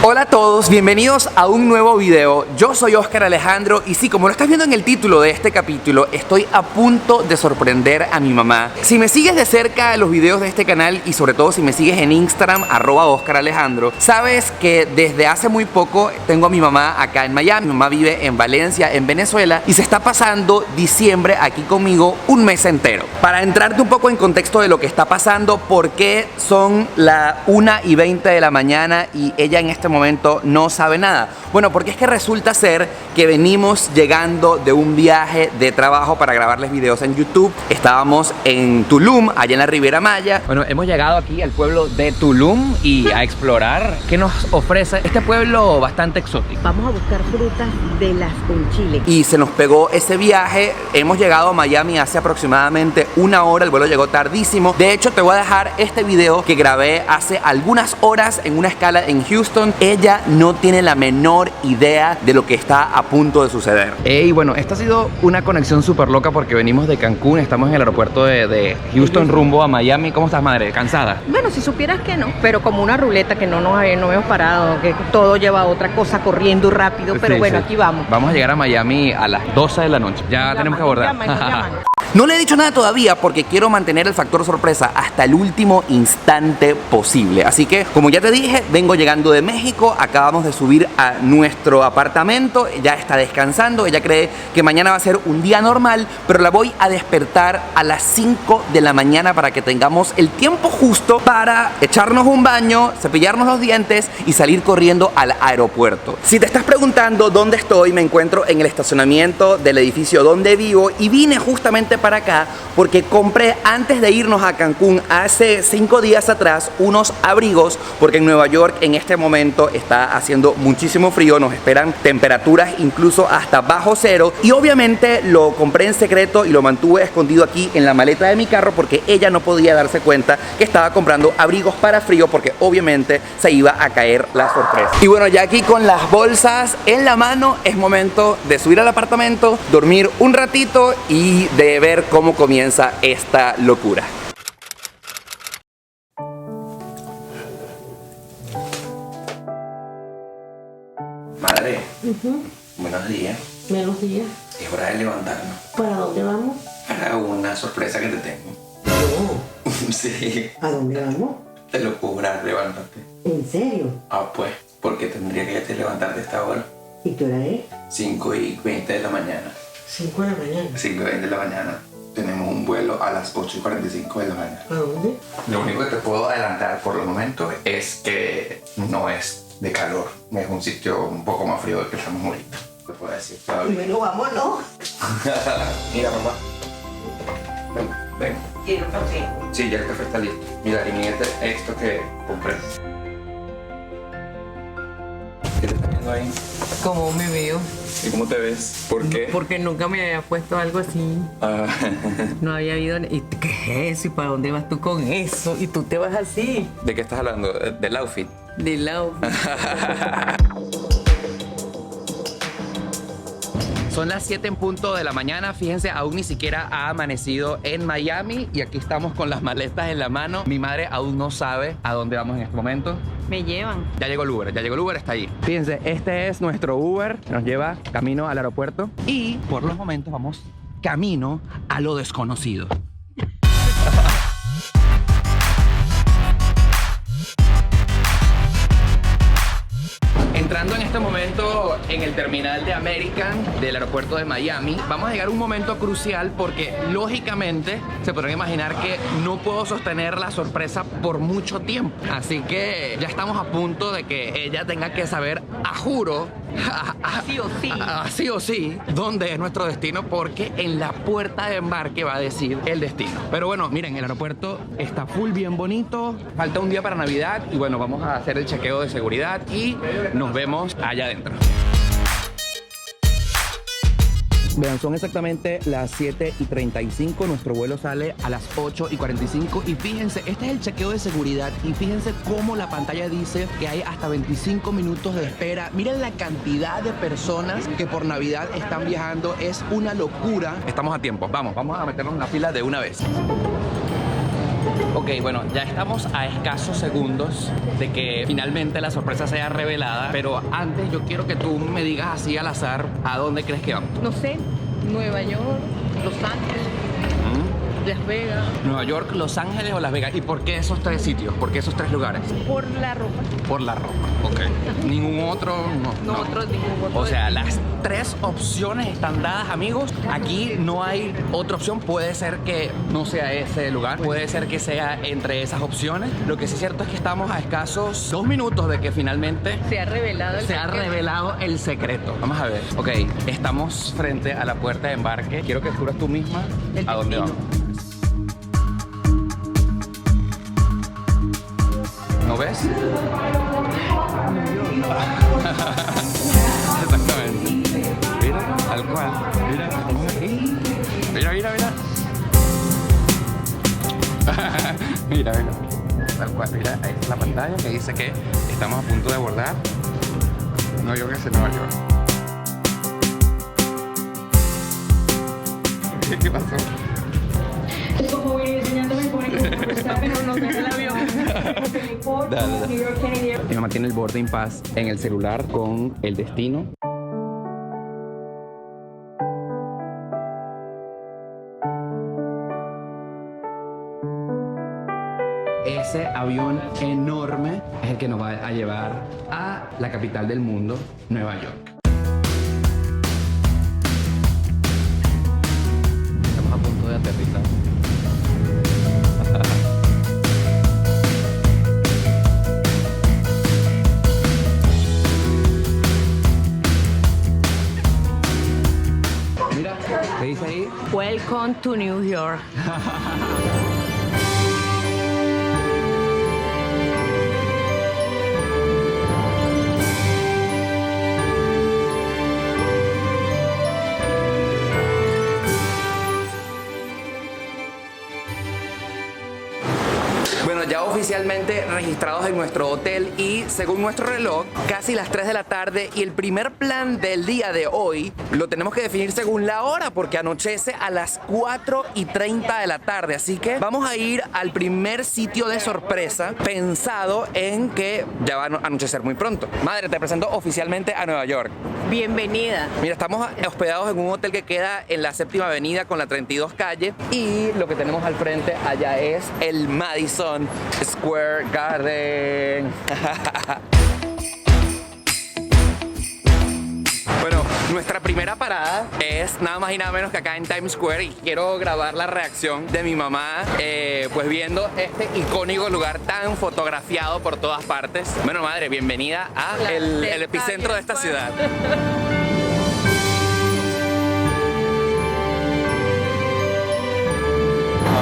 Hola a todos, bienvenidos a un nuevo video. Yo soy Oscar Alejandro y sí, como lo estás viendo en el título de este capítulo, estoy a punto de sorprender a mi mamá. Si me sigues de cerca los videos de este canal y sobre todo si me sigues en Instagram, @OscarAlejandro, sabes que desde hace muy poco tengo a mi mamá acá en Miami. Mi mamá vive en Valencia, en Venezuela, y se está pasando diciembre aquí conmigo un mes entero. Para entrarte un poco en contexto de lo que está pasando, por qué son las 1:20 de la mañana y ella en este momento no sabe nada. Bueno, porque es que resulta ser que venimos llegando de un viaje de trabajo para grabarles videos en YouTube. Estábamos en Tulum, allá en la Riviera Maya. Bueno, hemos llegado aquí al pueblo de Tulum y a explorar qué nos ofrece este pueblo bastante exótico. Vamos a buscar frutas de las con chile. Y se nos pegó ese viaje. Hemos llegado a Miami hace aproximadamente una hora. El vuelo llegó tardísimo. De hecho, te voy a dejar este video que grabé hace algunas horas en una escala en Houston. Ella no tiene la menor idea de lo que está a punto de suceder. Y bueno, esta ha sido una conexión súper loca porque venimos de Cancún, estamos en el aeropuerto de Houston rumbo a Miami. ¿Cómo estás, madre? ¿Cansada? Bueno, si supieras que no, pero como una ruleta que no hemos parado, que todo lleva a otra cosa corriendo rápido, pero Sí, bueno, sí. aquí vamos. Vamos a llegar a Miami a las 12 de la noche. Ya tenemos que abordar. Llaman. No le he dicho nada todavía porque quiero mantener el factor sorpresa hasta el último instante posible. Así que, como ya te dije, vengo llegando de México. Acabamos de subir a nuestro apartamento. Ya está descansando. Ella cree que mañana va a ser un día normal, pero la voy a despertar a las 5 de la mañana para que tengamos el tiempo justo para echarnos un baño, cepillarnos los dientes y salir corriendo al aeropuerto. Si te estás preguntando dónde estoy, me encuentro en el estacionamiento del edificio donde vivo y vine justamente para acá porque compré antes de irnos a Cancún hace 5 días atrás unos abrigos porque en Nueva York en este momento está haciendo muchísimo frío, nos esperan temperaturas incluso hasta bajo cero y obviamente lo compré en secreto y lo mantuve escondido aquí en la maleta de mi carro porque ella no podía darse cuenta que estaba comprando abrigos para frío porque obviamente se iba a caer la sorpresa. Y bueno, ya aquí con las bolsas en la mano es momento de subir al apartamento, dormir un ratito y de ver cómo comienza esta locura. Madre, buenos días. Buenos días. Es hora de levantarnos ¿Para dónde vamos? para una sorpresa que te tengo. No. Sí, ¿A dónde vamos? te lo puedo jurar, levántate. ¿En serio? Ah, pues, porque tendría que levantarte a esta hora. ¿Y qué hora es? 5:20 de la mañana. 5 de la mañana. 5:20 de la mañana. Tenemos un vuelo a las 8:45 de la mañana. ¿A dónde? Lo único que te puedo adelantar por el momento es que no es de calor. Es un sitio un poco más frío del que estamos ahorita. Te puedo decir. Bueno, vámonos. Mira, mamá. Ven, ven. Quiero café. Sí, ya el café está listo. Mira, y mírate esto que compré. ¿Qué te está viendo ahí? ¿Cómo me veo? ¿Y cómo te ves? ¿Por qué? Porque nunca me había puesto algo así. Ah, No había habido... ¿Y qué es eso? ¿Y para dónde vas tú con eso? ¿Y tú te vas así? ¿de qué estás hablando? ¿Del outfit? De lado. Son las 7 en punto de la mañana, fíjense, aún ni siquiera ha amanecido en Miami y aquí estamos con las maletas en la mano. Mi madre aún no sabe a dónde vamos en este momento. Me llevan. Ya llegó el Uber está ahí. Fíjense, este es nuestro Uber, nos lleva camino al aeropuerto y por los momentos vamos camino a lo desconocido. Entrando en este momento en el terminal de American del aeropuerto de Miami, vamos a llegar a un momento crucial porque lógicamente se podrán imaginar que no puedo sostener la sorpresa por mucho tiempo. Así que ya estamos a punto de que ella tenga que saber, a juro, sí o sí, dónde es nuestro destino porque en la puerta de embarque va a decir el destino. Pero bueno, miren, el aeropuerto está full bien bonito, falta un día para Navidad y bueno, vamos a hacer el chequeo de seguridad y nos vemos allá adentro. Vean, son exactamente las 7:35, nuestro vuelo sale a las 8:45 y fíjense, este es el chequeo de seguridad y fíjense cómo la pantalla dice que hay hasta 25 minutos de espera. Miren la cantidad de personas que por Navidad están viajando, es una locura. Estamos a tiempo, vamos a meternos en la fila de una vez. Ok, Ok, bueno, ya estamos a escasos segundos de que finalmente la sorpresa sea revelada, pero antes yo quiero que tú me digas así al azar a dónde crees que vamos. No sé, Nueva York, Los Ángeles, Las Vegas. Nueva York, Los Ángeles o Las Vegas. ¿Y por qué esos tres sitios? ¿Por qué esos tres lugares? Por la ropa. Por la ropa, ok. ¿Ningún otro? No. Ningún otro. O sea, las tres opciones están dadas, amigos. Aquí no hay otra opción. Puede ser que no sea ese lugar. Puede ser que sea entre esas opciones. Lo que sí es cierto es que estamos a escasos 2 minutos de que finalmente Se ha revelado el secreto. Vamos a ver. Ok, estamos frente a la puerta de embarque. Quiero que descubras tú misma El a dónde destino. vamos. ¿No ves? Exactamente. Mira, tal cual. Mira, vamos aquí. Mira. Mira. Tal cual, mira, ahí está la pantalla que dice que estamos a punto de abordar Nueva York es Nueva York. ¿Qué pasó? Dale. Mi mamá tiene el boarding pass en el celular con el destino. Ese avión enorme es el que nos va a llevar a la capital del mundo, Nueva York. Estamos a punto de aterrizar. Mira, ¿qué dice ahí? Welcome to New York. Bueno, ya oficialmente registrados en nuestro hotel y según nuestro reloj, casi las 3 de la tarde y el primer plan del día de hoy lo tenemos que definir según la hora porque anochece a las 4:30 de la tarde. Así que vamos a ir al primer sitio de sorpresa pensado en que ya va a anochecer muy pronto. Madre, te presento oficialmente a Nueva York. Bienvenida. Mira, estamos hospedados en un hotel que queda en la 7ª avenida con la 32 calle y lo que tenemos al frente allá es el Madison Square Garden. Bueno, nuestra primera parada es nada más y nada menos que acá en Times Square y quiero grabar la reacción de mi mamá pues viendo este icónico lugar tan fotografiado por todas partes. Bueno, madre, bienvenida a el epicentro de esta ciudad.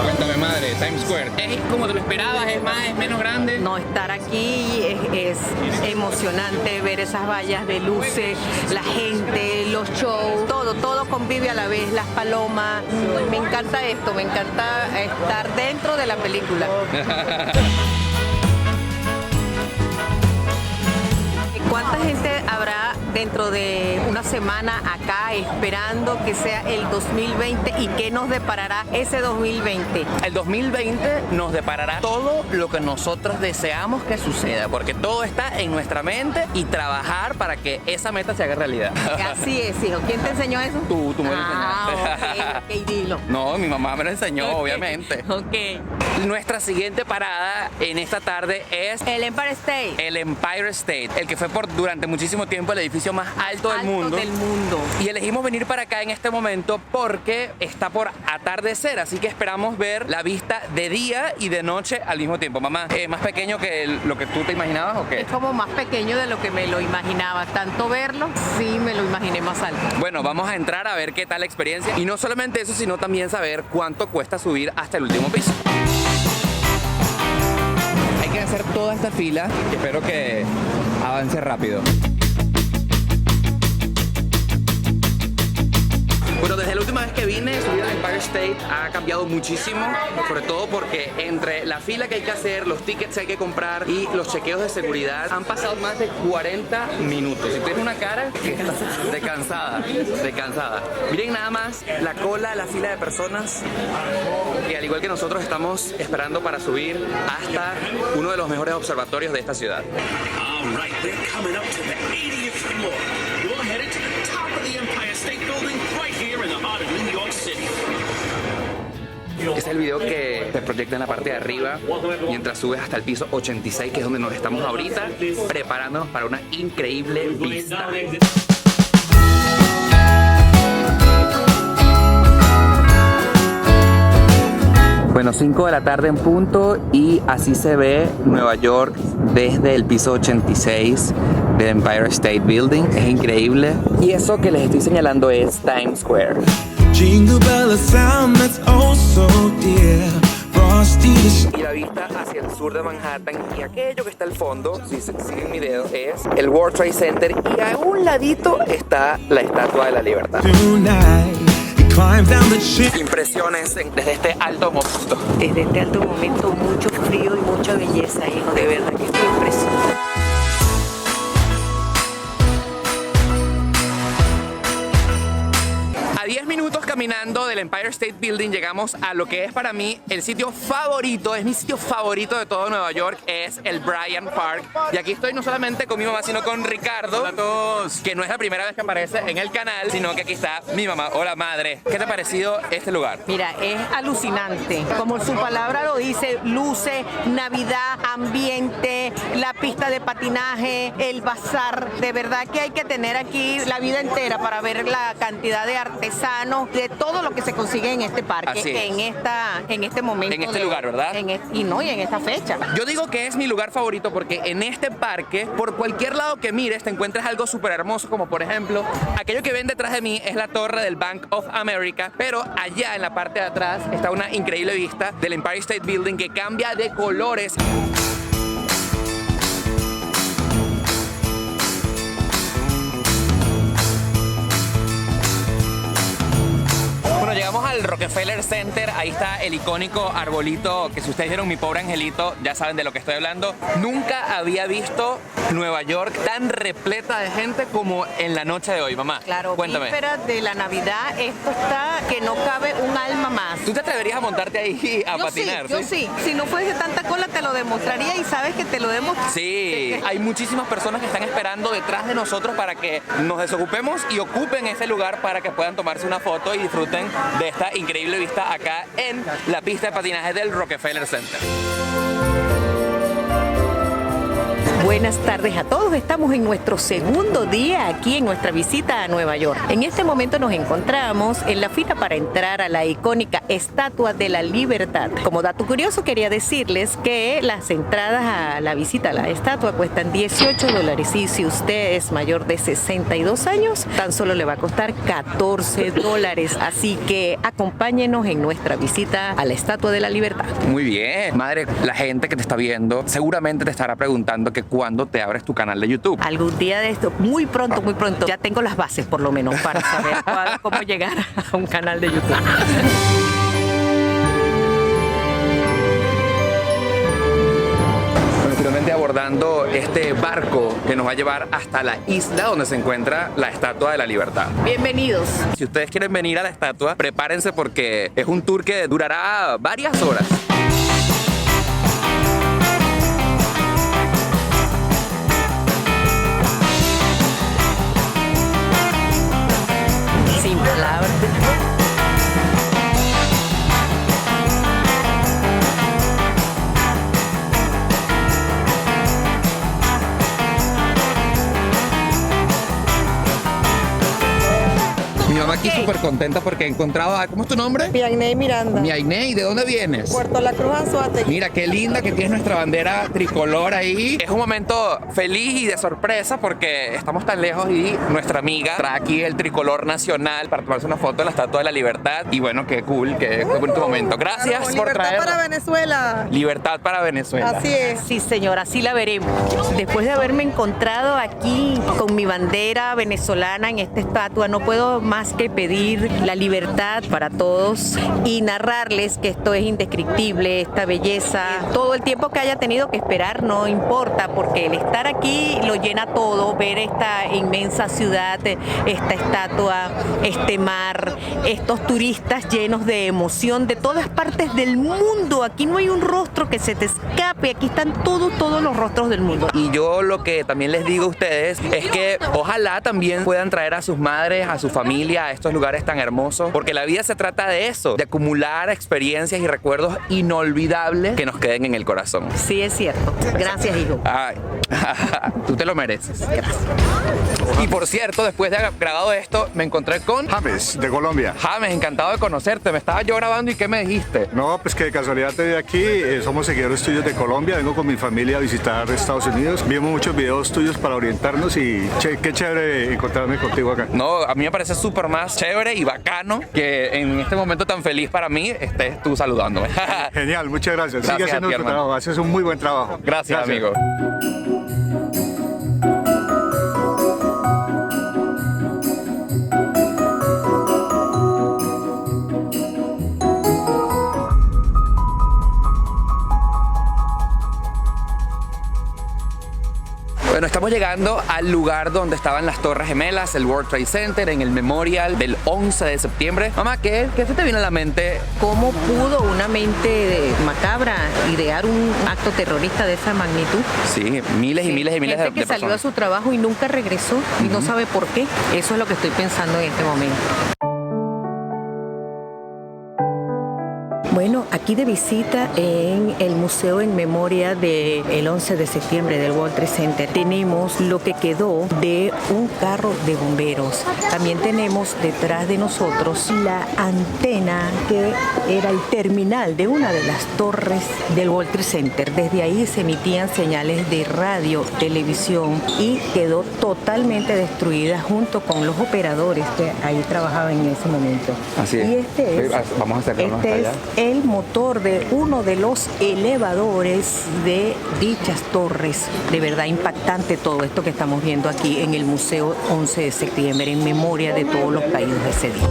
Cuéntame, madre, Times Square. ¿Es como te lo esperabas? ¿Es más? ¿Es menos grande? No, estar aquí es emocionante, ver esas vallas de luces, la gente, los shows, todo convive a la vez, las palomas. Me encanta esto, me encanta estar dentro de la película. ¿Cuánta gente habrá dentro de una semana acá esperando que sea el 2020 y qué nos deparará ese 2020? El 2020 nos deparará todo lo que nosotros deseamos que suceda, porque todo está en nuestra mente y trabajar para que esa meta se haga realidad. Así es, hijo. ¿Quién te enseñó eso? Tú me lo enseñaste. Ok, dilo. No, mi mamá me lo enseñó, obviamente. Ok. Nuestra siguiente parada en esta tarde es El Empire State. el Empire State, el que fue durante muchísimo tiempo el edificio más alto del mundo. Y elegimos venir para acá en este momento porque está por atardecer, así que esperamos ver la vista de día y de noche al mismo tiempo. Mamá, ¿es más pequeño que lo que tú te imaginabas o qué? Es como más pequeño de lo que me lo imaginaba. Tanto verlo, sí me lo imaginé más alto. Bueno, vamos a entrar a ver qué tal la experiencia. Y no solamente eso, sino también saber cuánto cuesta subir hasta el último piso. Hay que hacer toda esta fila y espero que avance rápido. Bueno, desde la última vez que vine, subir al Empire State ha cambiado muchísimo, sobre todo porque entre la fila que hay que hacer, los tickets que hay que comprar y los chequeos de seguridad han pasado más de 40 minutos. Y tienes una cara que está de cansada. Miren nada más la cola, la fila de personas que al igual que nosotros estamos esperando para subir hasta uno de los mejores observatorios de esta ciudad. All right, they're coming up to the 80th floor. You're headed to the top of the Empire State Building right here in the heart of New York City. Este es el video que te proyecta en la parte de arriba mientras subes hasta el piso 86, que es donde nos estamos ahorita, preparándonos para una increíble vista. Bueno, 5 de la tarde en punto y así se ve Nueva York desde el piso 86 del Empire State Building. Es increíble. Y eso que les estoy señalando es Times Square. Jingle bell, a sound that's oh so dear. Frosty the Y la vista hacia el sur de Manhattan y aquello que está al fondo, si siguen mi dedo, es el World Trade Center y a un ladito está la Estatua de la Libertad. tonight. He climbs down the chimney. Impresiones desde este alto momento. Desde este alto momento, mucho frío y mucha belleza, hijo, de verdad que estoy impresionada. A 10 minutos caminando del Empire State Building llegamos a lo que es para mí el sitio favorito, es mi sitio favorito de todo Nueva York, es el Bryant Park. Y aquí estoy no solamente con mi mamá, sino con Ricardo. Hola a todos. Que no es la primera vez que aparece en el canal, sino que aquí está mi mamá. Hola madre. ¿Qué te ha parecido este lugar? Mira, es alucinante. Como su palabra lo dice, luces, Navidad, ambiente, la pista de patinaje, el bazar. De verdad que hay que tener aquí la vida entera para ver la cantidad de artesanos, de todo lo que se consigue en este parque, Así es. en este momento. En este lugar, ¿verdad? Y en esta fecha. Yo digo que es mi lugar favorito porque en este parque, por cualquier lado que mires, te encuentras algo súper hermoso, como por ejemplo, aquello que ven detrás de mí es la torre del Bank of America, pero allá en la parte de atrás está una increíble vista del Empire State Building que cambia de colores. Bueno, llegamos al Rockefeller Center, ahí está el icónico arbolito que si ustedes vieron Mi Pobre Angelito ya saben de lo que estoy hablando. Nunca había visto Nueva York tan repleta de gente como en la noche de hoy, mamá. Claro, cuéntame. vísperas de la Navidad, esto está que no cabe un alma más. ¿Tú te atreverías a montarte ahí a Yo patinar? sí, yo sí. Si no fuese tanta cola te lo demostraría y sabes que te lo demuestro. Sí, hay muchísimas personas que están esperando detrás de nosotros para que nos desocupemos y ocupen ese lugar para que puedan tomarse una foto y disfruten de esta increíble vista acá en la pista de patinaje del Rockefeller Center. Buenas tardes a todos, estamos en nuestro segundo día aquí en nuestra visita a Nueva York. En este momento nos encontramos en la fila para entrar a la icónica Estatua de la Libertad. Como dato curioso quería decirles que las entradas a la visita a la estatua cuestan $18 y si usted es mayor de 62 años tan solo le va a costar $14. Así que acompáñenos en nuestra visita a la Estatua de la Libertad. Muy bien, madre, la gente que te está viendo seguramente te estará preguntando que cuándo te abres tu canal de YouTube. Algún día de esto, muy pronto, ya tengo las bases por lo menos para saber cómo llegar a un canal de YouTube. Bueno, finalmente abordando este barco que nos va a llevar hasta la isla donde se encuentra la Estatua de la Libertad. Bienvenidos. Si ustedes quieren venir a la estatua, prepárense porque es un tour que durará varias horas. Sin palabras. Mi mamá aquí súper contenta porque he encontrado a... ¿Cómo es tu nombre? Vianney Miranda, Mi Ainey, ¿de dónde vienes? Puerto La Cruz, Anzoátegui. Mira qué linda que tienes nuestra bandera tricolor ahí. Es un momento feliz y de sorpresa porque estamos tan lejos y nuestra amiga trae aquí el tricolor nacional para tomarse una foto en la Estatua de la Libertad. Y bueno, qué cool, qué bonito momento. Gracias por Libertad traernos. para Venezuela. Libertad para Venezuela. Así es. Sí, señora, así la veremos. Después de haberme encontrado aquí con mi bandera venezolana en esta estatua, no puedo más que que pedir la libertad para todos y narrarles que esto es indescriptible, esta belleza. Todo el tiempo que haya tenido que esperar no importa, porque el estar aquí lo llena todo, ver esta inmensa ciudad, esta estatua, este mar, estos turistas llenos de emoción de todas partes del mundo. Aquí no hay un rostro que se te escape, aquí están todos los rostros del mundo. Y yo lo que también les digo a ustedes es que ojalá también puedan traer a sus madres, a su familia a estos lugares tan hermosos, porque la vida se trata de eso, de acumular experiencias y recuerdos inolvidables que nos queden en el corazón. Sí, es cierto. Gracias, hijo. Ay, tú te lo mereces. Gracias. Y por cierto, después de haber grabado esto, me encontré con James, de Colombia. James, encantado de conocerte. Me estaba yo grabando y ¿qué me dijiste? No, pues que de casualidad te vi aquí. Somos seguidores tuyos de Colombia. Vengo con mi familia a visitar Estados Unidos. Vimos muchos videos tuyos para orientarnos y qué chévere encontrarme contigo acá. No, a mí me parece súper más chévere y bacano que en este momento tan feliz para mí estés tú saludándome. Genial, muchas gracias. Gracias Sigue haciendo a ti, tu hermano. trabajo. Haces un muy buen trabajo. Gracias, amigo. Bueno, estamos llegando al lugar donde estaban las Torres Gemelas, el World Trade Center, en el Memorial del 11 de septiembre. Mamá, ¿qué se te viene a la mente? ¿Cómo pudo una mente macabra idear un acto terrorista de esa magnitud? Sí, miles y miles y miles Gente de que salió a personas. su trabajo y nunca regresó y no sabe por qué. Eso es lo que estoy pensando en este momento. Bueno, aquí de visita en el museo en memoria del 11 de septiembre del World Trade Center tenemos lo que quedó de un carro de bomberos. También tenemos detrás de nosotros la antena que era el terminal de una de las torres del World Trade Center. Desde ahí se emitían señales de radio, televisión y quedó totalmente destruida junto con los operadores que ahí trabajaban en ese momento. Así es. Y este es, Vamos a acercarnos hasta allá. el motor de uno de los elevadores de dichas torres. De verdad impactante todo esto que estamos viendo aquí en el Museo 11 de septiembre en memoria de todos los caídos de ese día.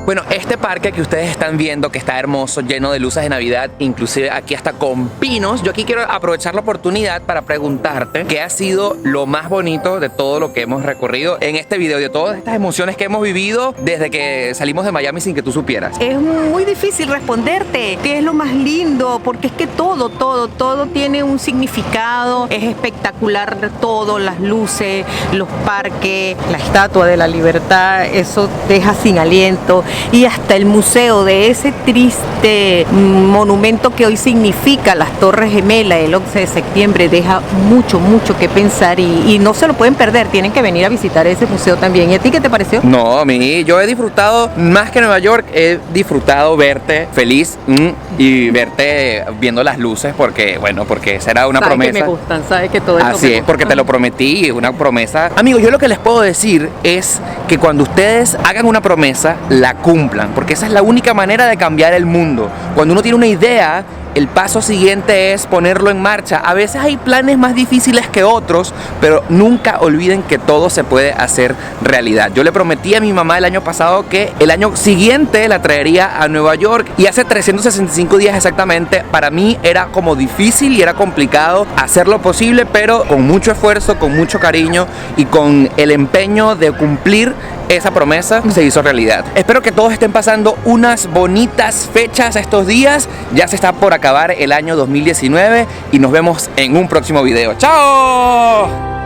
Bueno, este parque que ustedes están viendo, que está hermoso, lleno de luces de Navidad, inclusive aquí hasta con pinos, yo aquí quiero aprovechar la oportunidad para preguntarte qué ha sido lo más bonito de todo lo que hemos recorrido en este video, de todas estas emociones que hemos vivido desde que salimos de Miami sin que tú supieras. Es muy difícil responderte qué es lo más lindo, porque es que todo tiene un significado, es espectacular todo, las luces, los parques, la Estatua de la Libertad, eso deja sin aliento, y hasta el museo de ese triste monumento que hoy significa las Torres Gemelas, el 11 de septiembre, deja mucho que pensar y no se lo pueden perder, tienen que venir a visitar ese museo también. ¿Y a ti qué te pareció? No, a mí, yo he disfrutado más que Nueva York, he disfrutado verte feliz y verte viendo las luces porque esa era una Sabes promesa. que me gustan, sabes que todo esto Así me es, gusta. porque te lo prometí, es una promesa. Amigos, yo lo que les puedo decir es que cuando ustedes hagan una promesa, la cumplan, porque esa es la única manera de cambiar el mundo. Cuando uno tiene una idea, el paso siguiente es ponerlo en marcha. A veces hay planes más difíciles que otros, pero nunca olviden que todo se puede hacer realidad. Yo le prometí a mi mamá el año pasado que el año siguiente la traería a Nueva York y hace 365 días exactamente, para mí era como difícil y era complicado hacer lo posible, pero con mucho esfuerzo, con mucho cariño y con el empeño de cumplir esa promesa se hizo realidad. Espero que todos estén pasando unas bonitas fechas estos días. Ya se está por acabar el año 2019 y nos vemos en un próximo video. ¡Chao!